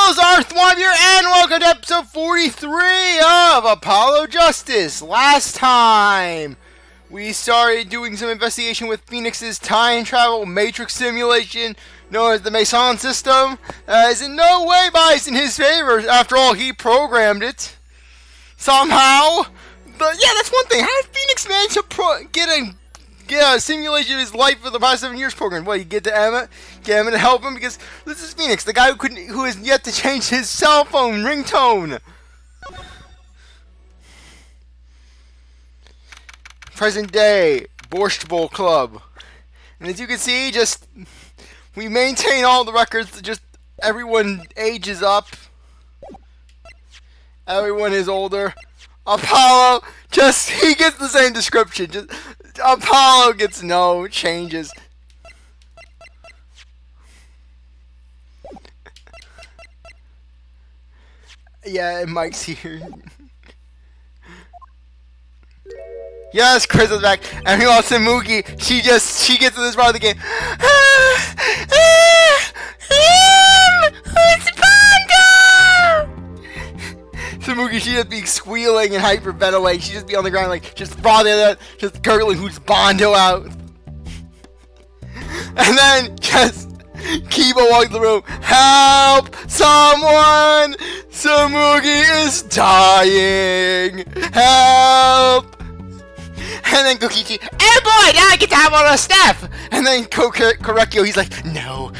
Hello, CzarThwomp here, and welcome to episode 43 of Apollo Justice. Last time, we started doing some investigation with Phoenix's time travel matrix simulation, known as the Mason system. Is in no way biased in his favor. After all, he programmed it. Somehow. But yeah, that's one thing. How did Phoenix manage to get a simulation of his life for the past 7 years program? Well, you get Emma to help him, because this is Phoenix, the guy who has yet to change his cell phone ringtone. Present day Borscht Bowl Club, and as you can see, we maintain all the records. Just everyone ages up. Everyone is older. Apollo, he gets the same description. Apollo gets no changes. Yeah, and Mike's here. Yes, Chris is back. And we lost Mookie. She gets to this part of the game. Who's Bondo? Mookie, she just be squealing and hyperventilating. She just be on the ground just gurgling who's Bondo out. And then just keep walking the room. Help! Someone! Mookie is dying! Help! And then Gokichi, oh boy, now I get to have all the stuff! And then Korekyo, he's like, no,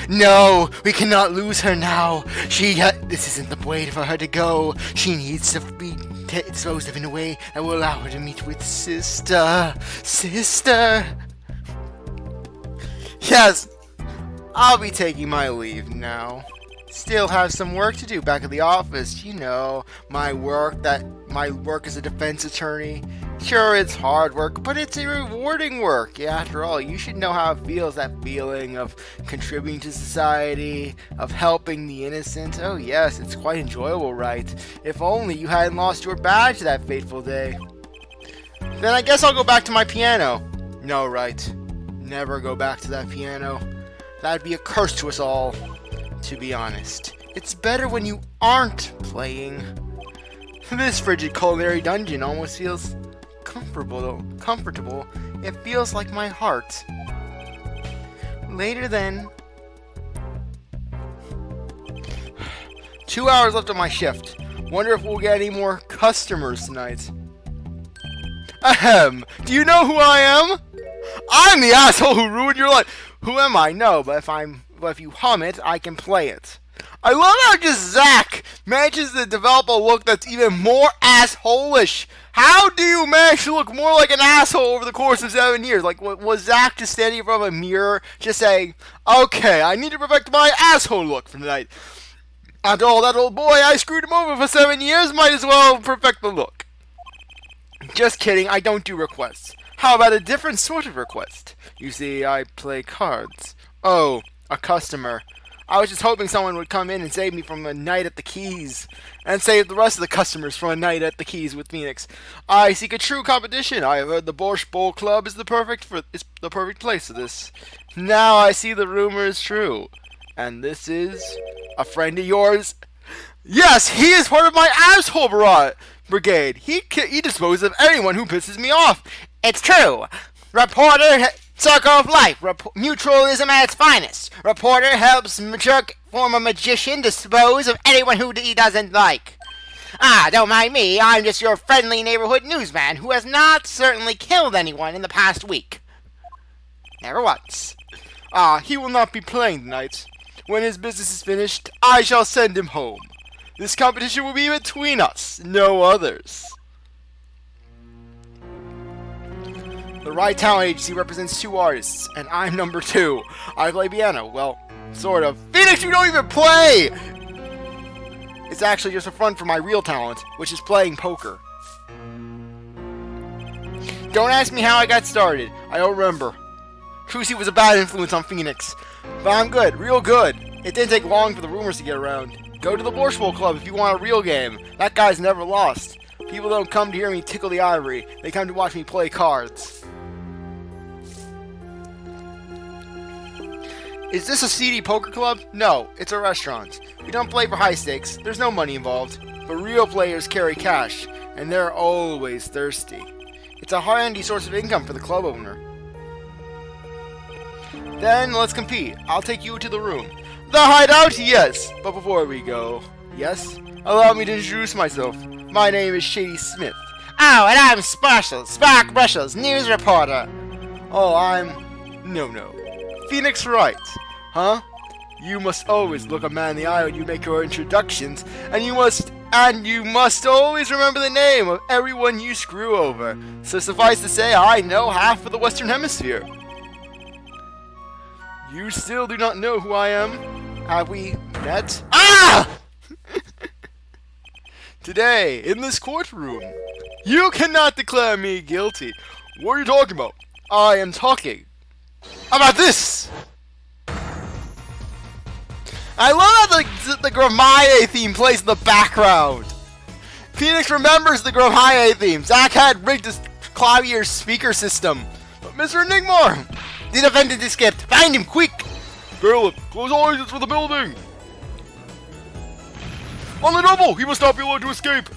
we cannot lose her now. This isn't the way for her to go. She needs to be disposed of in a way that will allow her to meet with sister. Yes, I'll be taking my leave now. Still have some work to do back at the office. You know, my work as a defense attorney. Sure, it's hard work, but it's a rewarding work. Yeah, after all, you should know how it feels, that feeling of contributing to society, of helping the innocent. Oh yes, it's quite enjoyable, right? If only you hadn't lost your badge that fateful day. Then I guess I'll go back to my piano. No, right. Never go back to that piano. That'd be a curse to us all, to be honest. It's better when you aren't playing. This frigid culinary dungeon almost feels comfortable. It feels like my heart. Later then. 2 hours left on my shift. Wonder if we'll get any more customers tonight. Ahem. Do you know who I am? I'm the asshole who ruined your life. Who am I? No, but if you hum it, I can play it. I love how just Zak manages to develop a look that's even more asshole-ish. How do you manage to look more like an asshole over the course of 7 years? Like, was Zak just standing in front of a mirror, just saying, okay, I need to perfect my asshole look for tonight. After all, that old boy, I screwed him over for 7 years, might as well perfect the look. Just kidding, I don't do requests. How about a different sort of request? You see, I play cards. Oh, a customer. I was just hoping someone would come in and save me from a night at the Keys, and save the rest of the customers from a night at the Keys with Phoenix. I seek a true competition. I have heard the Borscht Bowl Club is the perfect place for this. Now I see the rumor is true. And this is a friend of yours. Yes, he is part of my asshole brigade. He disposes of anyone who pisses me off. It's true. Reporter, circle of life. Mutualism at its finest. Reporter helps former magician dispose of anyone who he doesn't like. Don't mind me. I'm just your friendly neighborhood newsman who has not certainly killed anyone in the past week. Never once. He will not be playing tonight. When his business is finished, I shall send him home. This competition will be between us, no others. The Right Talent Agency represents 2 artists, and I'm number 2. I play piano. Well, sort of. Phoenix, you don't even play! It's actually just a front for my real talent, which is playing poker. Don't ask me how I got started. I don't remember. Trucy was a bad influence on Phoenix. But I'm good, real good. It didn't take long for the rumors to get around. Go to the Borscht Bowl Club if you want a real game. That guy's never lost. People don't come to hear me tickle the ivory. They come to watch me play cards. Is this a seedy poker club? No, it's a restaurant. We don't play for high stakes, there's no money involved. But real players carry cash, and they're always thirsty. It's a handy source of income for the club owner. Then let's compete. I'll take you to the room. The hideout? Yes. But before we go, yes? Allow me to introduce myself. My name is Shadi Smith. Oh, and I'm Brushel's news reporter. Oh, I'm... No. Phoenix Wright. Huh? You must always look a man in the eye when you make your introductions, and you must always remember the name of everyone you screw over. So suffice to say, I know half of the Western Hemisphere. You still do not know who I am? Have we met? Ah! Today, in this courtroom, you cannot declare me guilty. What are you talking about? I am talking about this! I love how the Gramarye theme plays in the background. Phoenix remembers the Gramarye theme. Zak had rigged his Clavier's speaker system. But Mr. Enigma! The defendant escaped. Find him, quick! Bailiff, close all exits for the building! On the double! He must not be allowed to escape!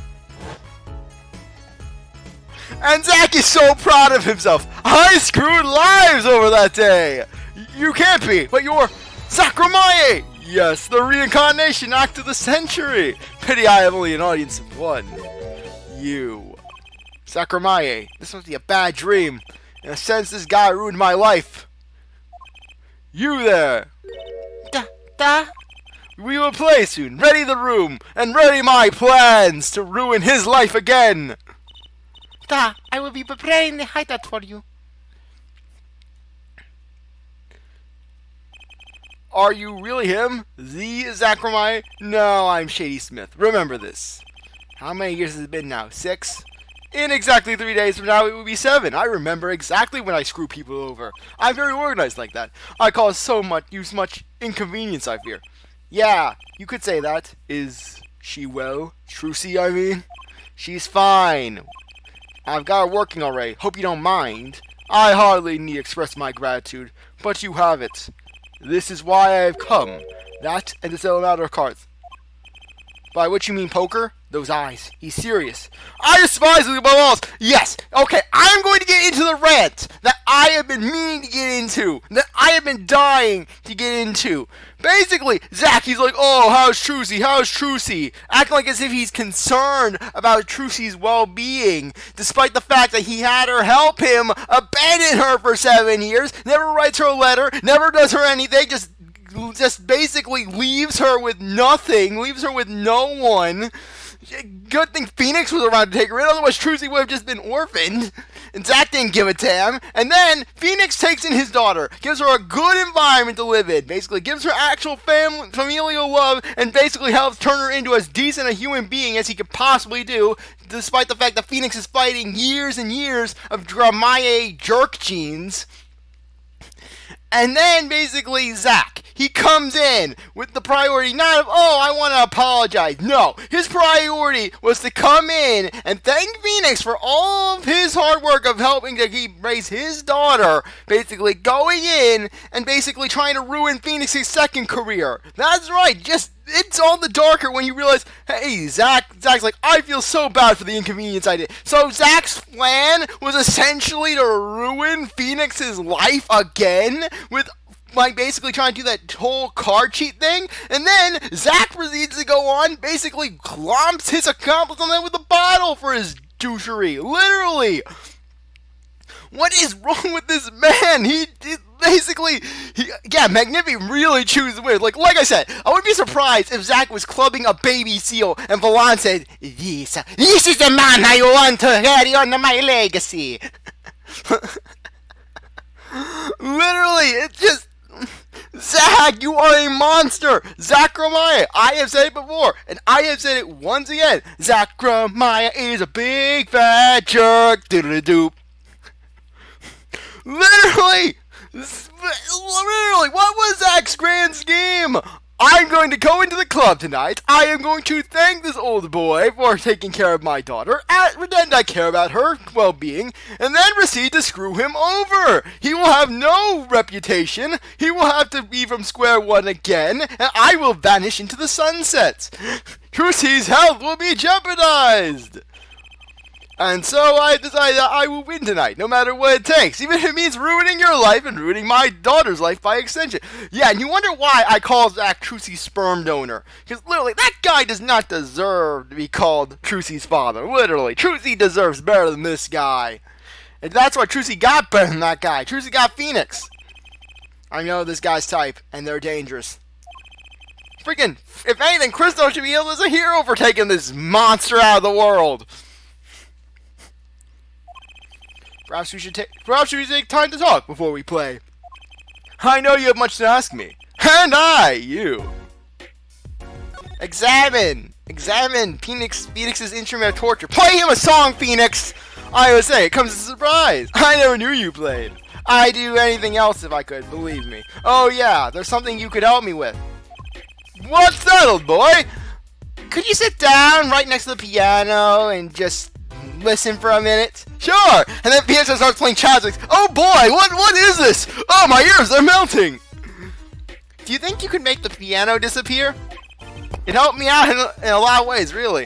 And Zak is so proud of himself. I screwed lives over that day! You can't be, but you're Zak Gramarye! Yes, the reincarnation act of the century! Pity I have only an audience of one. You. Zak Gramarye, this must be a bad dream. In a sense, this guy ruined my life. You there! We will play soon. Ready the room, and ready my plans to ruin his life again! I will be preparing the hideout for you. Are you really him? The Zak Gramarye? No, I'm Shadi Smith. Remember this. How many years has it been now? 6? In exactly 3 days from now, it will be 7. I remember exactly when I screw people over. I'm very organized like that. I cause so much inconvenience, I fear. Yeah, you could say that. Is she well? Trucy, I mean? She's fine. I've got her working already. Hope you don't mind. I hardly need express my gratitude, but you have it. This is why I have come. That and to settle a matter of cards. By which you mean poker? Those eyes. He's serious. I despise you above all else. Yes. Okay, I'm going to get into the rant that I have been meaning to get into. That I have been dying to get into. Basically, Zak, he's like, oh, how's Trucy? Acting like as if he's concerned about Trucy's well-being, despite the fact that he had her help him abandon her for 7 years, never writes her a letter, never does her anything, just basically leaves her with nothing, leaves her with no one. Good thing Phoenix was around to take her in, otherwise Trucy would have just been orphaned. And Zak didn't give a damn. And then Phoenix takes in his daughter, gives her a good environment to live in, basically gives her actual familial love, and basically helps turn her into as decent a human being as he could possibly do, despite the fact that Phoenix is fighting years and years of Gramarye jerk genes. And then, basically, Zak, he comes in with the priority not of, oh, I want to apologize. No, his priority was to come in and thank Phoenix for all of his hard work of helping to raise his daughter, basically going in and basically trying to ruin Phoenix's second career. That's right, it's all the darker when you realize, hey, Zak's like, I feel so bad for the inconvenience I did. So Zak's plan was essentially to ruin Phoenix's life again with, like, basically trying to do that whole card cheat thing. And then Zak proceeds to go on, basically clomps his accomplice on that with a bottle for his douchery. Literally. What is wrong with this man? Magnifi really chooses weird. Like I said, I wouldn't be surprised if Zak was clubbing a baby seal and Valan said, this is the man I want to carry on my legacy. Literally, it's just, Zak, you are a monster. Zak Gramarye, I have said it before, and I have said it once again. Zak Gramarye is a big fat jerk. Doodle-doop. Literally, what was Zak's grand scheme? I'm going to go into the club club tonight, I am going to thank this old boy for taking care of my daughter, pretend I care about her well-being, and then proceed to screw him over. He will have no reputation, he will have to be from square one again, and I will vanish into the sunset. Trucy's health will be jeopardized. And so I decided that I will win tonight, no matter what it takes, even if it means ruining your life and ruining my daughter's life by extension. Yeah, and you wonder why I call Zak Trucy's sperm donor. Because literally, that guy does not deserve to be called Trucy's father. Literally, Trucy deserves better than this guy. And that's why Trucy got better than that guy. Trucy got Phoenix. I know this guy's type, and they're dangerous. Freaking, if anything, Crystal should be hailed as a hero for taking this monster out of the world. Perhaps we should take time to talk before we play. I know you have much to ask me. And I, you. Examine Phoenix's instrument of torture. Play him a song, Phoenix! I would say, it comes as a surprise. I never knew you played. I'd do anything else if I could, believe me. Oh yeah, there's something you could help me with. What's that, old boy? Could you sit down right next to the piano and just listen for a minute? Sure! And then Phoenix starts playing Chadwick's. Oh boy, what is this? Oh, my ears are melting! Do you think you could make the piano disappear? It helped me out in a lot of ways, really.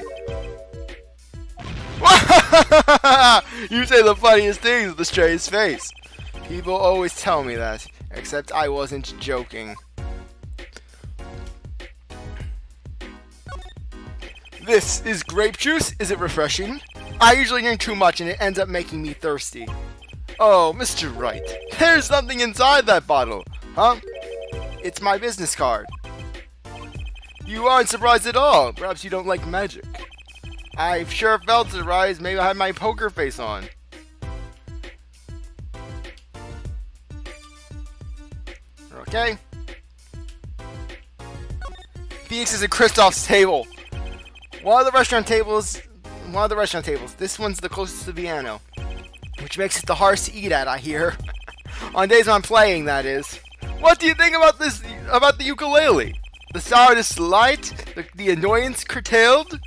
You say the funniest things with a straight face. People always tell me that, except I wasn't joking. This is grape juice. Is it refreshing? I usually drink too much and it ends up making me thirsty. Oh, Mr. Wright, there's something inside that bottle, huh? It's my business card. You aren't surprised at all. Perhaps you don't like magic. I sure felt surprised. Maybe I had my poker face on. Okay. Phoenix is at Kristoff's table. One of the restaurant tables. This one's the closest to the piano, which makes it the hardest to eat at, I hear. On days when I'm playing, that is. What do you think about this? About the ukulele? The sourness light, the annoyance curtailed.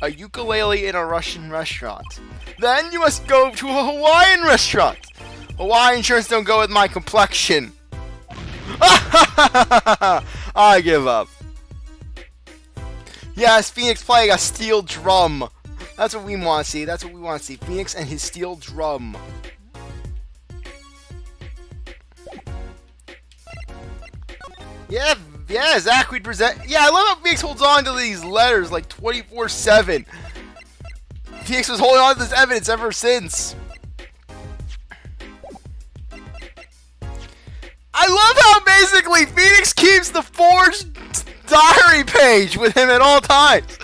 A ukulele in a Russian restaurant. Then you must go to a Hawaiian restaurant. Hawaiian shirts don't go with my complexion. I give up. Yes, Phoenix playing a steel drum. That's what we want to see. Phoenix and his steel drum. Yeah, Zach, we'd present. Yeah, I love how Phoenix holds on to these letters like 24/7. Phoenix was holding on to this evidence ever since. I love how basically Phoenix keeps the forged diary page with him at all times.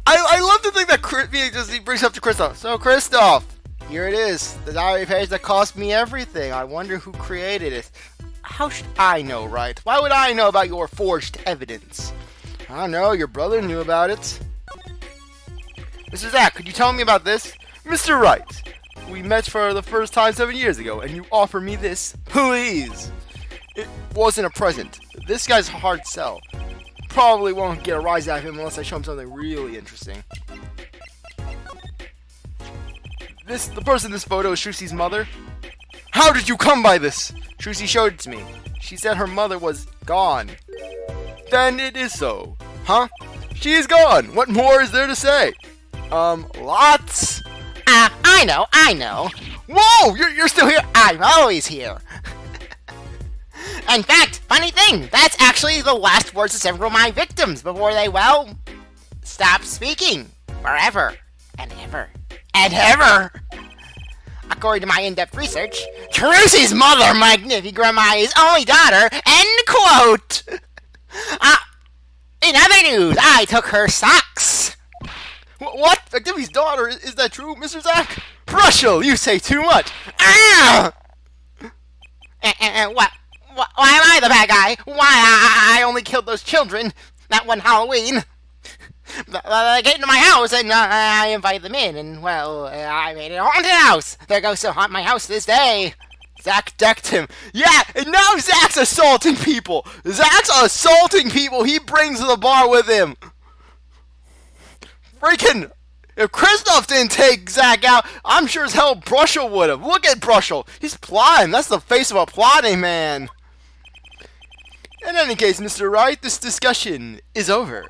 I love to think that Phoenix just brings up to Kristoff. So Kristoff, here it is, the diary page that cost me everything. I wonder who created it. How should I know, right? Why would I know about your forged evidence? I don't know, your brother knew about it. Mr. Zak, could you tell me about this? Mr. Wright, we met for the first time 7 years ago, and you offer me this? Please! It wasn't a present. This guy's a hard sell. Probably won't get a rise out of him unless I show him something really interesting. The person in this photo is Trucy's mother. How did you come by this? Trucy showed it to me. She said her mother was gone. Then it is so. Huh? She is gone. What more is there to say? Lots. I know. Whoa! You're still here? I'm always here. In fact, funny thing, that's actually the last words of several of my victims before they, well, stop speaking. Forever. And ever. And ever. According to my in-depth research, Trucy's mother, Magnifi, Gramarye's only daughter, end quote. In other news, I took her socks. What? Magnifi's daughter? Is that true, Mr. Zak? Brushel, you say too much. What? Why am I the bad guy? Why I only killed those children that one Halloween? They came to my house and I invited them in, and well, I made it a haunted house. Their ghosts still haunt my house to this day. Zak decked him. Yeah, and now Zak's assaulting people. Zak's assaulting people he brings to the bar with him. Freaking... If Kristoff didn't take Zak out, I'm sure as hell Brushel would have. Look at Brushel. He's plotting. That's the face of a plotting man. In any case, Mr. Wright, this discussion is over.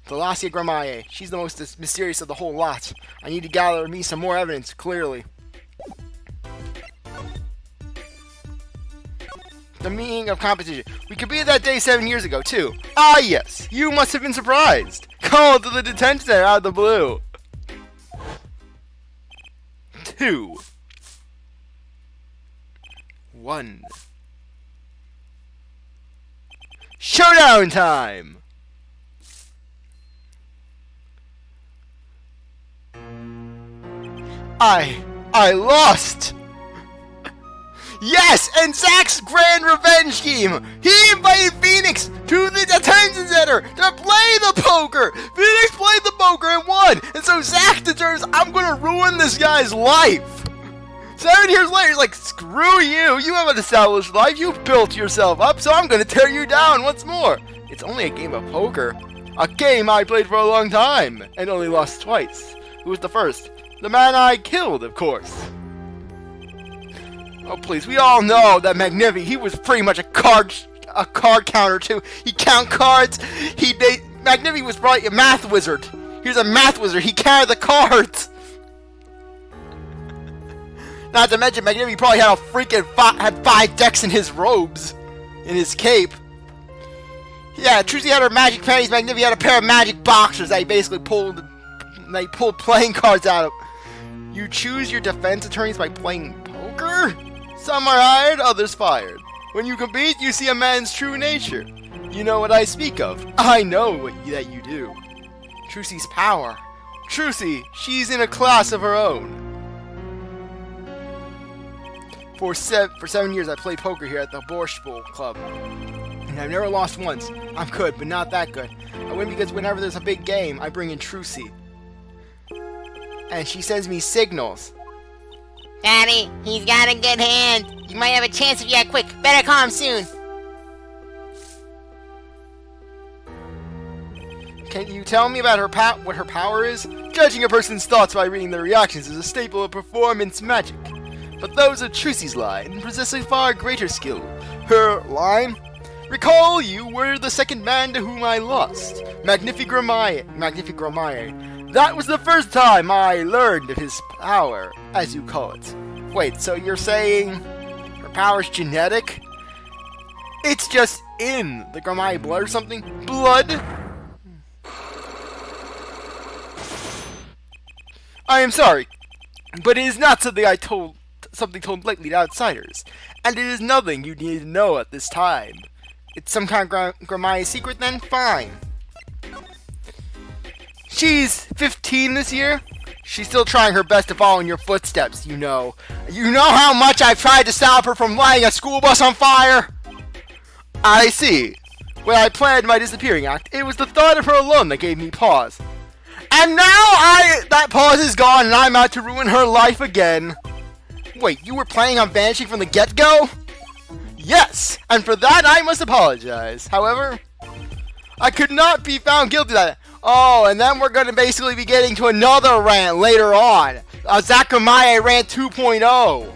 Zak Gramarye. She's the most mysterious of the whole lot. I need to gather me some more evidence, clearly. The meaning of competition. We could be at that day 7 years ago, too. Ah, yes. You must have been surprised. Called to the detention center out of the blue. 2, 1. Showdown time! I lost! Yes, and Zak's grand revenge scheme! He invited Phoenix to the detention center to play the poker! Phoenix played the poker and won! And so Zak determines, I'm gonna ruin this guy's life! 7 years later, he's like, screw you! You have an established life, you've built yourself up, so I'm gonna tear you down once more! It's only a game of poker. A game I played for a long time, and only lost twice. Who was the first? The man I killed, of course. Oh please, we all know that Magnifi, he was pretty much a card counter too. He count cards. Magnifi was probably a math wizard. He was a math wizard. He counted the cards. Not to mention, Magnifi probably had a freaking had 5 decks in his robes, in his cape. Yeah, Trucy had her magic panties. Magnifi had a pair of magic boxers that he basically pulled playing cards out of. You choose your defense attorneys by playing poker? Some are hired, others fired. When you compete, you see a man's true nature. You know what I speak of. I know that you do. Trucy's power. Trucy, she's in a class of her own. For 7 years, I played poker here at the Brushel Club. And I've never lost once. I'm good, but not that good. I win because whenever there's a big game, I bring in Trucy. And she sends me signals. Daddy, he's got a good hand. You might have a chance if you act quick. Better call him soon. Can you tell me about what her power is? Judging a person's thoughts by reading their reactions is a staple of performance magic. But those of Trucy's line possess a far greater skill. Her line? Recall you were the second man to whom I lost. Magnifi Gramarye. That was the first time I learned of his power, as you call it. Wait, so you're saying her power's genetic? It's just in the Gramarye blood or something? Blood? I am sorry, but it is not something told lightly to outsiders, and it is nothing you need to know at this time. It's some kind of Gramarye secret then? Fine. She's 15 this year. She's still trying her best to follow in your footsteps, you know. You know how much I've tried to stop her from lighting a school bus on fire? I see. When I planned my disappearing act, it was the thought of her alone that gave me pause. And now that pause is gone and I'm out to ruin her life again. Wait, you were planning on vanishing from the get-go? Yes, and for that I must apologize. However, I could not be found guilty of that. Oh, and then we're going to basically be getting to another rant later on. Zak Gramarye rant 2.0.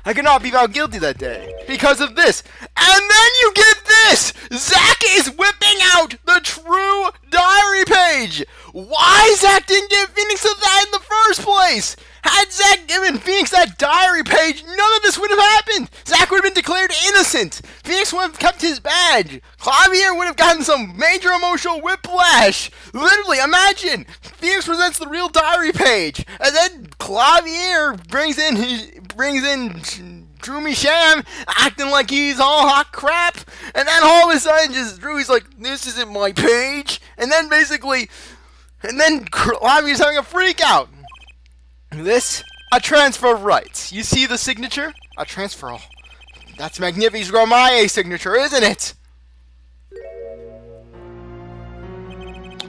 I could not be found guilty that day because of this. And then you get this! Zak is whipping out the true diary page! Why Zak didn't give Phoenix that in the first place? Had Zak given Phoenix that diary page, none of this would have happened! Zak would have been declared innocent! Phoenix would have kept his badge! Clavier would have gotten some major emotional whiplash! Literally, imagine! Phoenix presents the real diary page, and then Clavier brings in Drew Sham acting like he's all hot crap, and then all of a sudden Drew's like, this isn't my page, and then Clavier's having a freak out. This, a transfer of rights. You see the signature? A transfer. That's Magnifi's Gramarye signature, isn't it?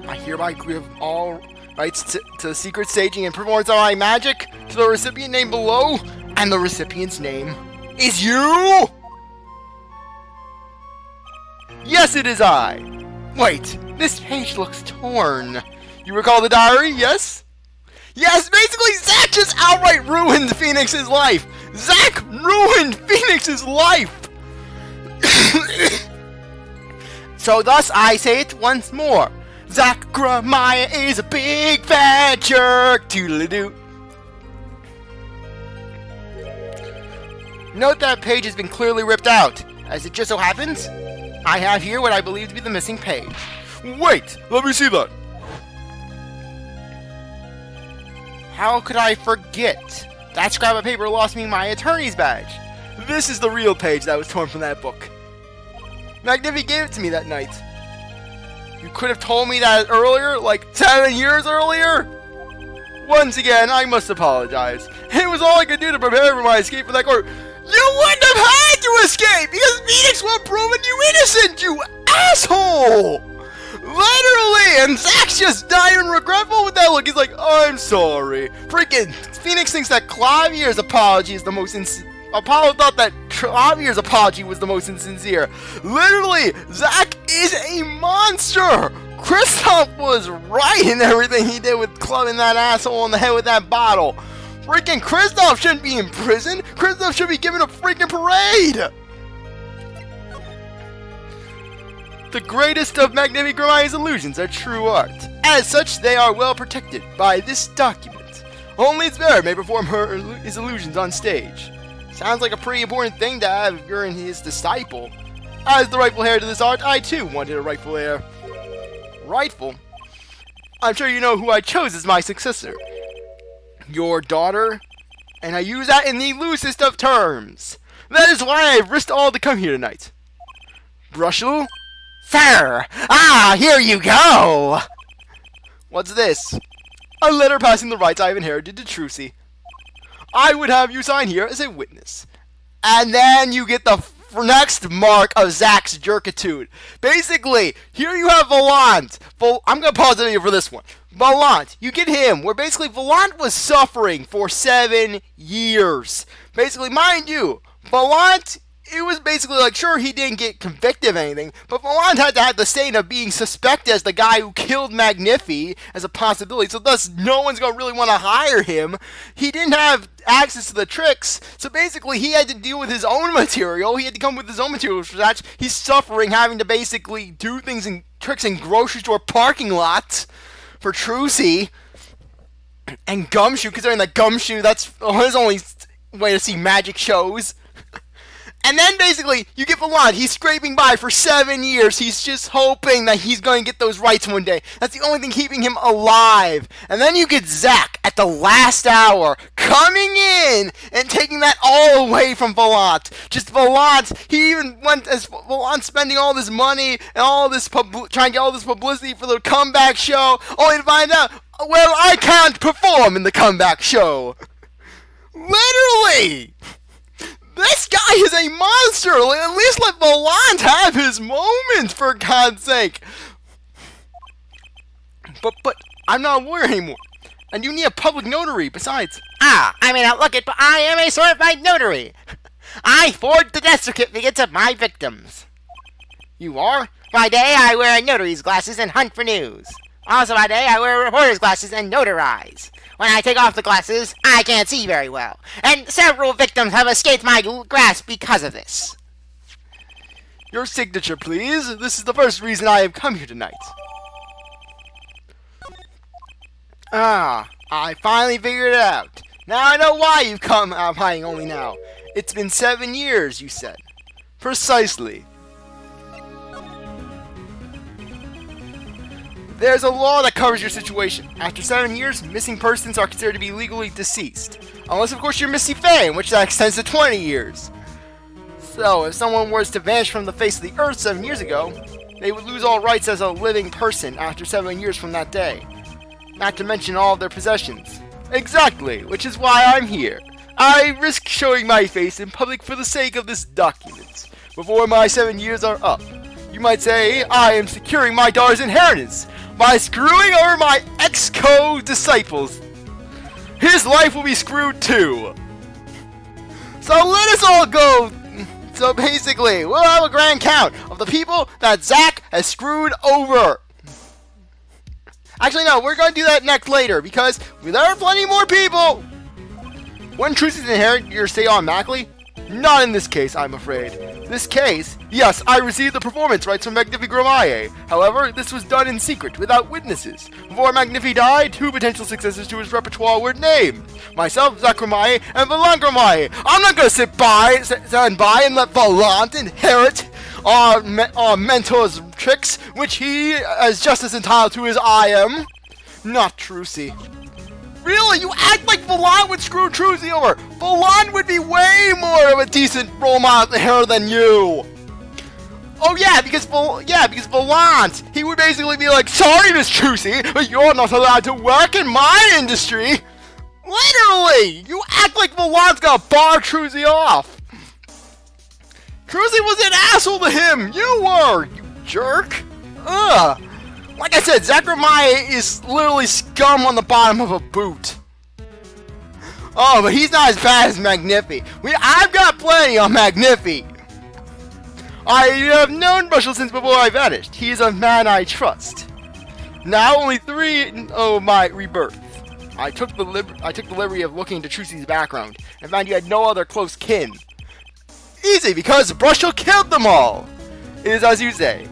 I hereby give all rights to the secret staging and performance of my magic to the recipient named below. And the recipient's name is you? Yes, it is I. Wait, this page looks torn. You recall the diary, yes? Yes, basically Zak just outright ruined Phoenix's life. Zak ruined Phoenix's life. So thus I say it once more. Zak Gramarye is a big fat jerk. Toodle-doo. Note that page has been clearly ripped out. As it just so happens, I have here what I believe to be the missing page. Wait, let me see that. How could I forget? That scrap of paper lost me my attorney's badge. This is the real page that was torn from that book. Magnifi gave it to me that night. You could have told me that earlier, like 7 years earlier? Once again, I must apologize. It was all I could do to prepare for my escape from that court. You wouldn't have had to escape because Phoenix would have proven you innocent, you asshole! Literally, and Zak's just dying regretful with that look. He's like, I'm sorry. Freaking Phoenix thinks that Clavier's apology is the most Apollo thought that Clavier's apology was the most insincere. Literally, Zak is a monster! Kristoff was right in everything he did with clubbing that asshole in the head with that bottle. Freaking Kristoff shouldn't be in prison. Kristoff should be given a freaking parade. The greatest of Magnifi Gramarye's illusions are true art. As such, they are well protected by this document. Only its bearer may perform his illusions on stage. Sounds like a pretty important thing to have if you're his disciple. As the rightful heir to this art, I too wanted a rightful heir. Rightful? I'm sure you know who I chose as my successor. Your daughter? And I use that in the loosest of terms. That is why I've risked all to come here tonight. Brushel? Sir! Ah, here you go! What's this? A letter passing the rights I have inherited to Trucy. I would have you sign here as a witness. And then you get the next mark of Zak's jerkitude. Basically, here you have Volant. I'm going to pause the video for this one. Volant, you get him, where basically Volant was suffering for 7 years. Basically, mind you, Volant, it was basically like, sure, he didn't get convicted of anything, but Volant had to have the stain of being suspected as the guy who killed Magnifi as a possibility, so thus no one's going to really want to hire him. He didn't have access to the tricks, so basically he had to deal with his own material. He had to come with his own material for that. He's suffering having to basically do things and tricks in grocery store parking lots for Trucy. And Gumshoe, considering that Gumshoe, that's his only way to see magic shows. And then basically, you get Volant, he's scraping by for 7 years, he's just hoping that he's going to get those rights one day. That's the only thing keeping him alive. And then you get Zak at the last hour, coming in and taking that all away from Volant. Just Volant, he even went as Volant spending all this money and all this trying to get all this publicity for the comeback show, only to find out, well, I can't perform in the comeback show. Literally! This guy is a monster! At least let Volant have his moment, for God's sake! But I'm not a lawyer anymore. And you need a public notary, besides. Ah, I may not look it, but I am a certified notary. I forge the death certificates of my victims. You are? By day, I wear notary's glasses and hunt for news. Also by day, I wear reporter's glasses and notarize. When I take off the glasses, I can't see very well, and several victims have escaped my grasp because of this. Your signature, please. This is the first reason I have come here tonight. Ah, I finally figured it out. Now I know why you've come out hiding only now. It's been 7 years, you said. Precisely. There's a law that covers your situation. After 7 years, missing persons are considered to be legally deceased. Unless, of course, you're Missy Faye, in which that extends to 20 years. So, if someone was to vanish from the face of the earth 7 years ago, they would lose all rights as a living person after 7 years from that day. Not to mention all of their possessions. Exactly, which is why I'm here. I risk showing my face in public for the sake of this document. Before my 7 years are up, you might say I am securing my daughter's inheritance by screwing over my ex-co-disciples. His life will be screwed too. So let us all go. So basically, we'll have a grand count of the people that Zak has screwed over. Actually, no, we're going to do that next later, because there are plenty more people. Wouldn't Trucy inherit your stay automatically? Not in this case, I'm afraid. This case, yes, I received the performance rights from Magnifi Gramarye. However, this was done in secret, without witnesses. Before Magnifi died, 2 potential successors to his repertoire were named. Myself, Zak Gramarye, and Valant Gramarye. I'm not going to stand by and let Valant inherit our mentor's tricks, which he is just as entitled to as I am. Not Trucy. Really? You act like Valant would screw Trucy over. Valant would be way more of a decent role model here than you. Oh yeah, because Valant, he would basically be like, sorry, Miss Trucy, but you're not allowed to work in my industry. Literally, you act like Valant's gonna bar Trucy off. Trucy was an asshole to him. You were, you jerk. Ugh. Like I said, Zak Gramarye is literally scum on the bottom of a boot. Oh, but he's not as bad as Magnifi. I've got plenty on Magnifi. I have known Brushel since before I vanished. He is a man I trust. Now only 3 my rebirth. I took the liberty of looking into Trucy's background and found you had no other close kin. Easy, because Brushel killed them all. It is as you say.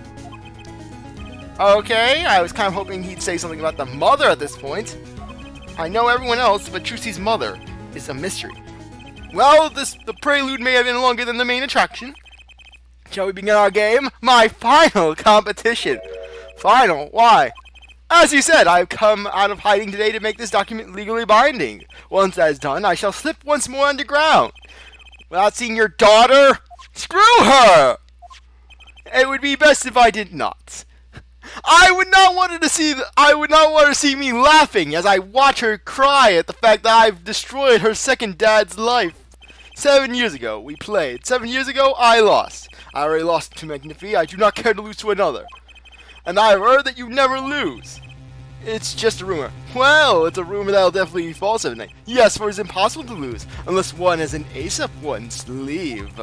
Okay, I was kind of hoping he'd say something about the mother at this point. I know everyone else, but Trucy's mother is a mystery. Well, the prelude may have been longer than the main attraction. Shall we begin our game? My final competition. Final? Why? As you said, I've come out of hiding today to make this document legally binding. Once that is done, I shall slip once more underground. Without seeing your daughter? Screw her! It would be best if I did not. I would not want her to see me laughing as I watch her cry at the fact that I've destroyed her second dad's life. 7 years ago, we played. 7 years ago, I lost. I already lost to Magnifi. I do not care to lose to another. And I have heard that you never lose. It's just a rumor. Well, it's a rumor that'll definitely be false every night. Yes, for it's impossible to lose, unless one has an ace up one's sleeve.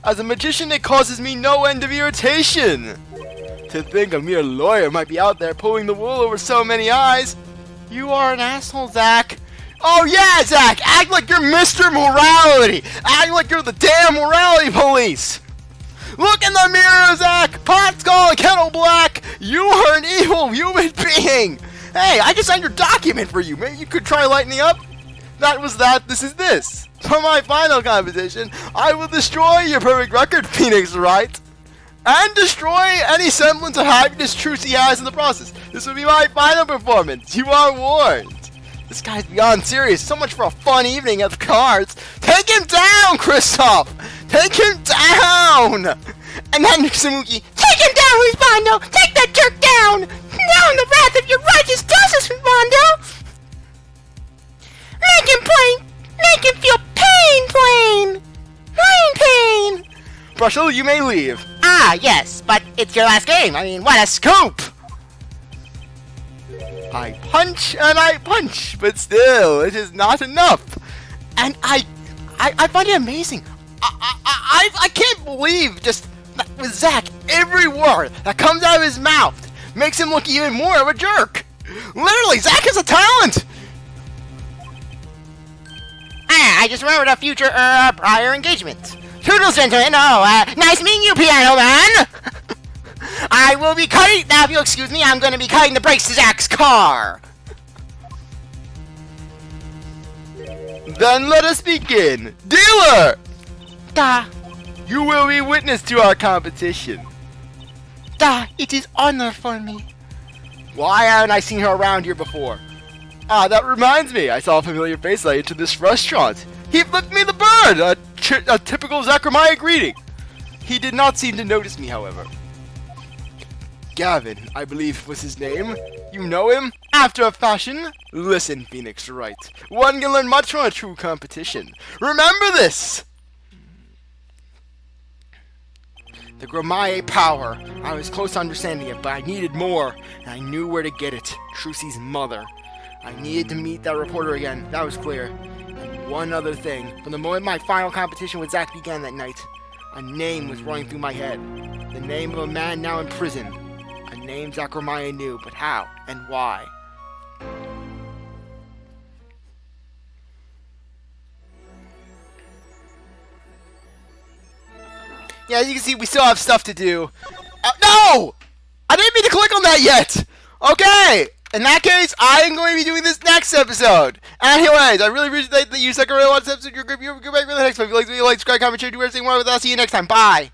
As a magician, it causes me no end of irritation. To think a mere lawyer might be out there pulling the wool over so many eyes. You are an asshole, Zak. Oh yeah, Zak! Act like you're Mr. Morality! Act like you're the damn morality police! Look in the mirror, Zak! Pot skull and kettle black! You are an evil human being! Hey, I just signed your document for you. Maybe you could try lightening up? That was that, this is this. For my final competition, I will destroy your perfect record, Phoenix Wright. And destroy any semblance of happiness Trucy has in the process. This will be my final performance. You are warned. This guy's beyond serious. So much for a fun evening at the cards. Take him down, Kristoff! Take him down! And then Samuki, take him down, Respondo! Take that jerk down! Now in the wrath of your righteous justice, Respondo! Make him plain! Make him feel pain! Pain! Brushel, you may leave. Ah, yes, but it's your last game. I mean, what a scoop! I punch and I punch, but still, it is not enough. And I find it amazing. I can't believe just with Zak, every word that comes out of his mouth makes him look even more of a jerk. Literally, Zak is a talent. Ah, I just remembered a future prior engagement. Toodles, gentlemen. Oh, nice meeting you, piano man. I will be cutting. Now, if you'll excuse me, I'm going to be cutting the brakes to Zak's car. Then let us begin. Dealer! Da. You will be witness to our competition. Da, it is honor for me. Why haven't I seen her around here before? Ah, that reminds me. I saw a familiar face when I entered this restaurant. He flipped me the bird! A typical Zak Gramarye greeting. He did not seem to notice me, however. Gavin, I believe was his name. You know him? After a fashion? Listen, Phoenix Wright. One can learn much from a true competition. Remember this! The Gramarye power. I was close to understanding it, but I needed more, and I knew where to get it. Trucy's mother. I needed to meet that reporter again. That was clear. one other thing. From the moment my final competition with Zak began that night, a name was running through my head. The name of a man now in prison. A name Zak Gramarye knew, but how and why? Yeah, as you can see, we still have stuff to do. No! I didn't mean to click on that yet! Okay! In that case, I am going to be doing this next episode. Anyways, I really appreciate that you stuck around on this episode. You're good. You're good. Back for the next one. If you like the video, like, subscribe, comment, share, do everything. I'll see you next time. Bye!